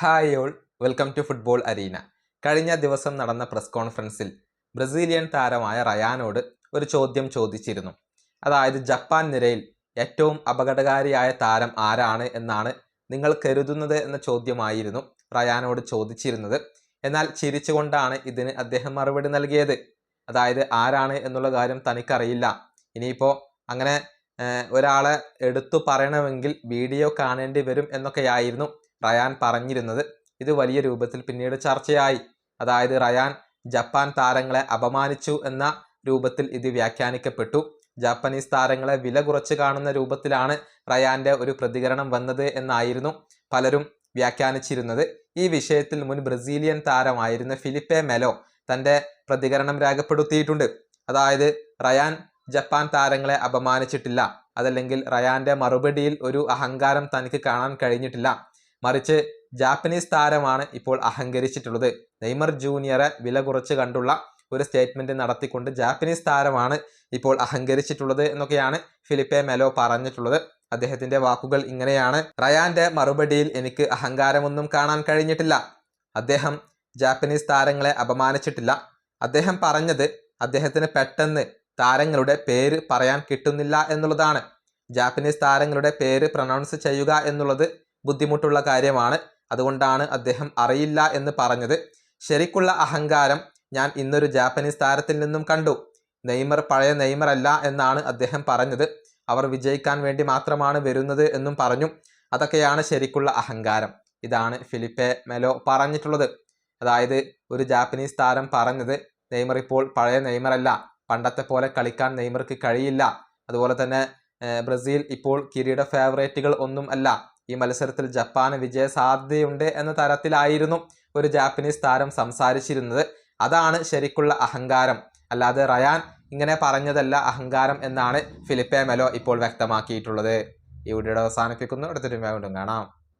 Hi all, welcome to football arena. കഴിഞ്ഞ ദിവസം നടന്ന പ്രസ് കോൺഫറൻസിൽ ബ്രസീലിയൻ താരമായ റയാനോട് ഒരു ചോദ്യം ചോദിച്ചിരുന്നു. അതായത് ജപ്പാൻ നിരയിൽ ഏറ്റവും അപകടകാരിയായ താരം ആരാണ് എന്നാണ് നിങ്ങൾ കരുതുന്നത് എന്ന ചോദ്യമായിരുന്നു റയാനോട് ചോദിച്ചിരുന്നത്. എന്നാൽ ചിരിച്ചുകൊണ്ടാണ് ഇതിന് അദ്ദേഹം മറുപടി നൽകിയത്. അതായത് ആരാണ് എന്നുള്ള കാര്യം തനിക്കറിയില്ല. ഇനിയിപ്പോൾ അങ്ങനെ ഒരാളെ എടുത്തു പറയണമെങ്കിൽ വീഡിയോ കാണേണ്ടി വരും എന്നൊക്കെയായിരുന്നു റയാൻ പറഞ്ഞിരുന്നത്. ഇത് വലിയ രൂപത്തിൽ പിന്നീട് ചർച്ചയായി. അതായത് റയാൻ ജപ്പാൻ താരങ്ങളെ അപമാനിച്ചു എന്ന രൂപത്തിൽ ഇത് വ്യാഖ്യാനിക്കപ്പെട്ടു. ജാപ്പനീസ് താരങ്ങളെ വില കുറച്ച് കാണുന്ന രൂപത്തിലാണ് റയാന്റെ ഒരു പ്രതികരണം വന്നത് എന്നായിരുന്നു പലരും വ്യാഖ്യാനിച്ചിരുന്നത്. ഈ വിഷയത്തിൽ മുൻ ബ്രസീലിയൻ താരമായിരുന്ന ഫിലിപ്പെ മെലോ തൻ്റെ പ്രതികരണം രേഖപ്പെടുത്തിയിട്ടുണ്ട്. അതായത് റയാൻ ജപ്പാൻ താരങ്ങളെ അപമാനിച്ചിട്ടില്ല, അതല്ലെങ്കിൽ റയാന്റെ മറുപടിയിൽ ഒരു അഹങ്കാരം തനിക്ക് കാണാൻ കഴിഞ്ഞിട്ടില്ല. മറിച്ച് ജാപ്പനീസ് താരമാണ് ഇപ്പോൾ അഹങ്കരിച്ചിട്ടുള്ളത്. നെയ്മർ ജൂനിയറെ വില കുറച്ച് കണ്ടുള്ള ഒരു സ്റ്റേറ്റ്മെന്റ് നടത്തിക്കൊണ്ട് ജാപ്പനീസ് താരമാണ് ഇപ്പോൾ അഹങ്കരിച്ചിട്ടുള്ളത് എന്നൊക്കെയാണ് ഫിലിപ്പെ മെലോ പറഞ്ഞിട്ടുള്ളത്. അദ്ദേഹത്തിന്റെ വാക്കുകൾ ഇങ്ങനെയാണ്: റയാന്റെ മറുപടിയിൽ എനിക്ക് അഹങ്കാരമൊന്നും കാണാൻ കഴിഞ്ഞിട്ടില്ല. അദ്ദേഹം ജാപ്പനീസ് താരങ്ങളെ അപമാനിച്ചിട്ടില്ല. അദ്ദേഹം പറഞ്ഞത് അദ്ദേഹത്തിന് പെട്ടെന്ന് താരങ്ങളുടെ പേര് പറയാൻ കിട്ടുന്നില്ല എന്നുള്ളതാണ്. ജാപ്പനീസ് താരങ്ങളുടെ പേര് പ്രൊനൗൺസ് ചെയ്യുക എന്നുള്ളത് ബുദ്ധിമുട്ടുള്ള കാര്യമാണ്. അതുകൊണ്ടാണ് അദ്ദേഹം അറിയില്ല എന്ന് പറഞ്ഞത്. ശരിക്കുള്ള അഹങ്കാരം ഞാൻ ഇന്നൊരു ജാപ്പനീസ് താരത്തിൽ നിന്നും കണ്ടു. നെയ്മർ പഴയ നെയ്മർ അല്ല എന്നാണ് അദ്ദേഹം പറഞ്ഞത്. അവർ വിജയിക്കാൻ വേണ്ടി മാത്രമാണ് വരുന്നത് എന്നും പറഞ്ഞു. അതൊക്കെയാണ് ശരിക്കുള്ള അഹങ്കാരം. ഇതാണ് ഫിലിപ്പെ മെലോ പറഞ്ഞിട്ടുള്ളത്. അതായത് ഒരു ജാപ്പനീസ് താരം പറഞ്ഞത് നെയ്മർ ഇപ്പോൾ പഴയ നെയ്മർ അല്ല, പണ്ടത്തെ പോലെ കളിക്കാൻ നെയ്മർക്ക് കഴിയില്ല. അതുപോലെ തന്നെ ബ്രസീൽ ഇപ്പോൾ കിരീട ഫേവറേറ്റുകൾ ഒന്നും അല്ല, ഈ മത്സരത്തിൽ ജപ്പാന് വിജയ സാധ്യതയുണ്ട് എന്ന തരത്തിലായിരുന്നു ഒരു ജാപ്പനീസ് താരം സംസാരിച്ചിരുന്നത്. അതാണ് ശരിക്കുള്ള അഹങ്കാരം, അല്ലാതെ റയാൻ ഇങ്ങനെ പറഞ്ഞതല്ല അഹങ്കാരം എന്നാണ് ഫിലിപ്പെ മെലോ ഇപ്പോൾ വ്യക്തമാക്കിയിട്ടുള്ളത്. ഈ വീഡിയോയുടെ അവസാനിപ്പിക്കുന്നു. അടുത്തൊരു വീണ്ടും കാണാം.